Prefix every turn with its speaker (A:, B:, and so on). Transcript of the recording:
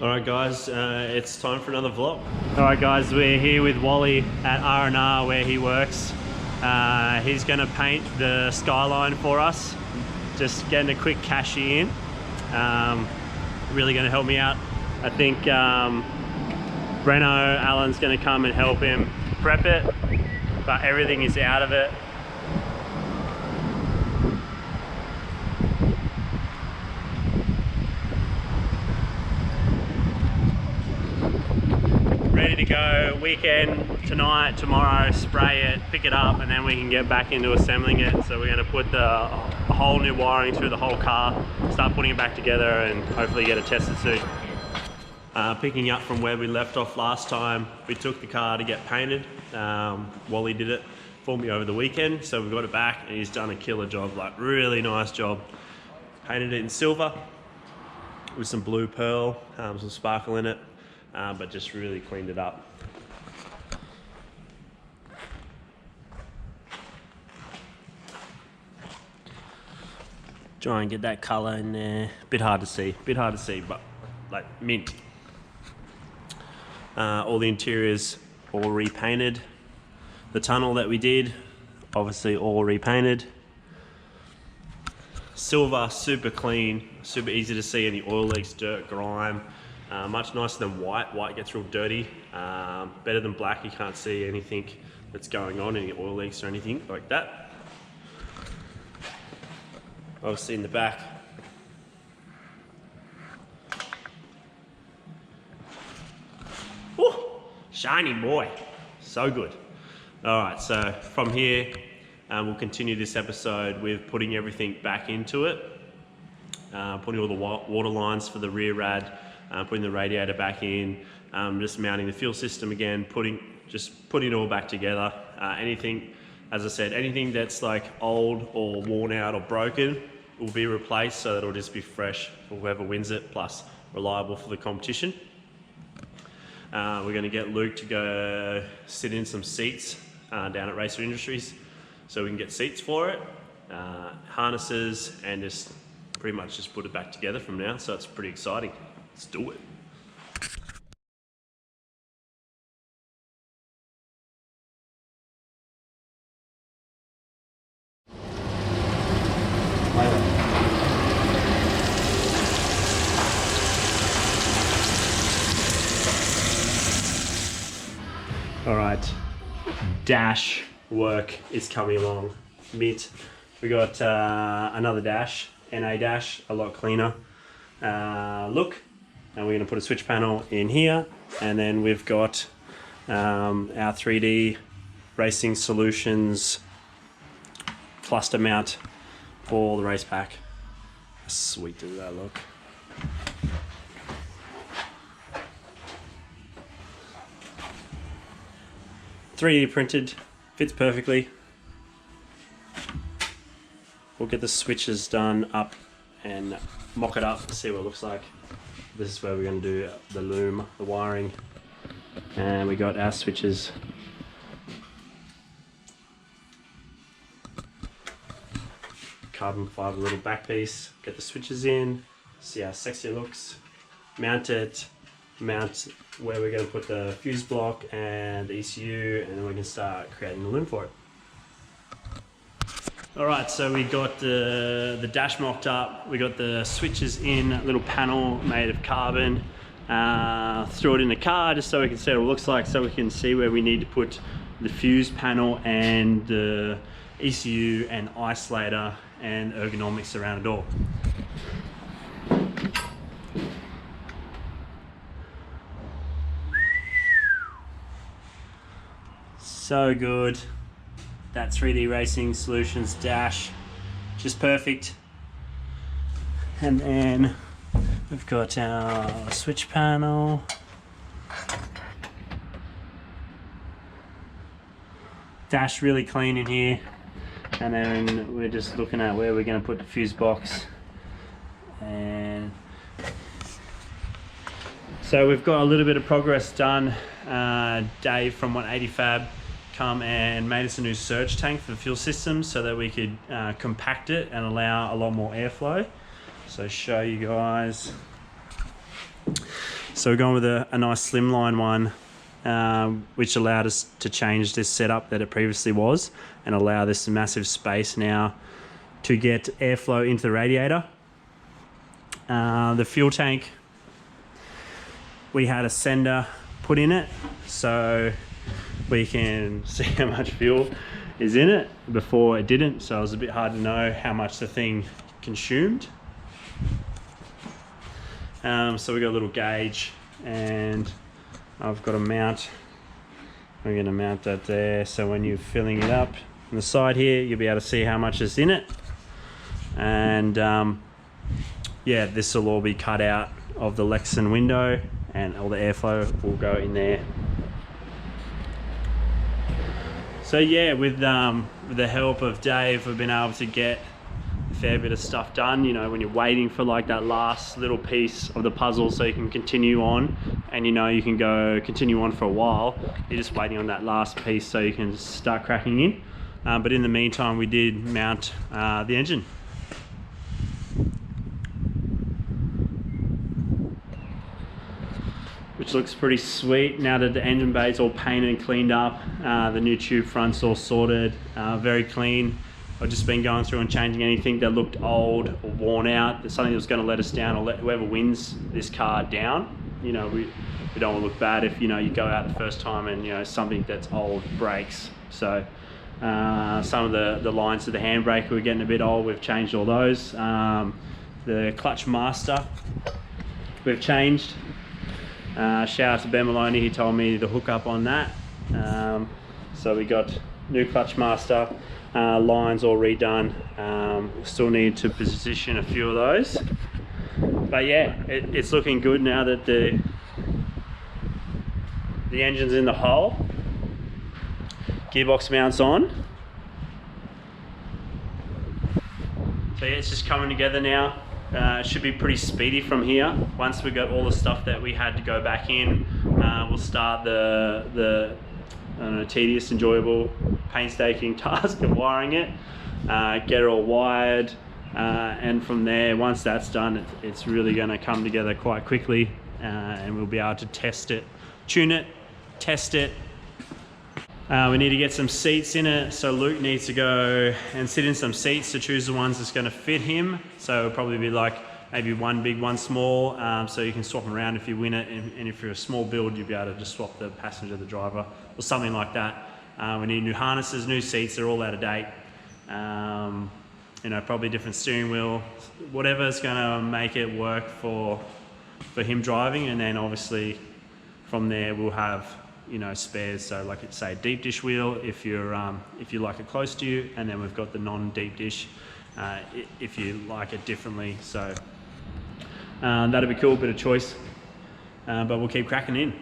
A: Alright guys, it's time for another vlog. Alright guys, we're here with Wally at R&R where he works. He's going to paint the Skyline for us. Just getting a quick cashy in. Really going to help me out. I think Breno, Alan's going to come and help him prep it, but everything is out of it. Ready to go. Weekend, tonight, tomorrow, spray it, pick it up, and then we can get back into assembling it. So we're going to put the whole new wiring through the whole car, start putting it back together, and hopefully get it tested soon. Picking up from where we left off last time, we took the car to get painted. Wally did it for me over the weekend, so we got it back and he's done a killer job, like really nice job. Painted it in silver with some blue pearl, some sparkle in it. But just really cleaned it up. Try and get that colour in there. Bit hard to see, but like mint. All the interiors all repainted. The tunnel that we did, obviously all repainted. Silver, super clean, super easy to see any oil leaks, dirt, grime. Much nicer than white. White gets real dirty. Better than black. You can't see anything that's going on, any oil leaks or anything like that. Obviously in the back. Woo! Shiny boy. So good. Alright, so from here we'll continue this episode with putting everything back into it. Putting all the water lines for the rear rad. Putting the radiator back in, just mounting the fuel system again, putting it all back together. Anything, as I said, anything that's like old or worn out or broken will be replaced, so that it'll just be fresh for whoever wins it, plus reliable for the competition. We're going to get Luke to go sit in some seats down at Racer Industries, so we can get seats for it, harnesses, and just pretty much just put it back together from now. So it's pretty exciting. Let's do it. All right, dash work is coming along. Mint. We got another dash, NA dash, a lot cleaner look. And we're going to put a switch panel in here, and then we've got our 3D Racing Solutions cluster mount for the race pack. Sweet does that look. .3D printed, fits perfectly. We'll get the switches done up and mock it up to see what it looks like. This is where we're going to do the loom, the wiring, and we got our switches. Carbon fiber little back piece, get the switches in, see how sexy it looks, mount it, mount where we're going to put the fuse block and the ECU, and then we can start creating the loom for it. Alright, so we got the dash mocked up, we got the switches in, a little panel made of carbon. Threw it in the car just so we can see what it looks like, so we can see where we need to put the fuse panel and the ECU and isolator and ergonomics around it all. So good. That 3D Racing Solutions dash, just perfect. And then we've got our switch panel. Dash really clean in here. And then we're just looking at where we're going to put the fuse box. And so we've got a little bit of progress done. Dave from 180 Fab come and made us a new surge tank for the fuel system so that we could compact it and allow a lot more airflow. So show you guys. So we're going with a nice slimline one, which allowed us to change this setup that it previously was and allow this massive space now to get airflow into the radiator. The fuel tank, we had a sender put in it so we can see how much fuel is in it. Before it didn't, so it was a bit hard to know how much the thing consumed. So we got a little gauge, and I've got a mount. We're going to mount that there, so when you're filling it up on the side here, you'll be able to see how much is in it. And yeah, this will all be cut out of the Lexan window, and all the airflow will go in there. So yeah, with the help of Dave, we've been able to get a fair bit of stuff done. You know, when you're waiting for like that last little piece of the puzzle so you can continue on, and you know you can go continue on for a while, you're just waiting on that last piece so you can start cracking in. But in the meantime, we did mount the engine. Which looks pretty sweet now that the engine bay is all painted and cleaned up. The new tube front's all sorted, very clean. I've just been going through and changing anything that looked old or worn out. There's something that was going to let us down, or let whoever wins this car down. You know, we don't want to look bad if, you know, you go out the first time and, you know, something that's old breaks. So some of the lines to the handbrake were getting a bit old. We've changed all those. The clutch master we've changed. Shout out to Ben Maloney, he told me to hook up on that. So we got new clutch master, lines all redone. We still need to position a few of those. But yeah, it's looking good now that the engine's in the hole. Gearbox mounts on. So yeah, it's just coming together now. It should be pretty speedy from here. Once we got all the stuff that we had to go back in, we'll start the I don't know, tedious, enjoyable, painstaking task of wiring it, get it all wired, and from there, once that's done, it's really going to come together quite quickly, and we'll be able to test it, tune it, test it. We need to get some seats in it, so Luke needs to go and sit in some seats to choose the ones that's going to fit him. So it'll probably be like maybe one big, one small, so you can swap them around if you win it, and if you're a small build, you'll be able to just swap the passenger, the driver, or something like that. We need new harnesses, new seats, they're all out of date. You know, probably different steering wheel, whatever's going to make it work for him driving, and then obviously from there we'll have, you know, spares. So like it's say deep dish wheel if you like it close to you, and then we've got the non-deep dish if you like it differently. So that'll be cool, bit of choice, but we'll keep cracking in.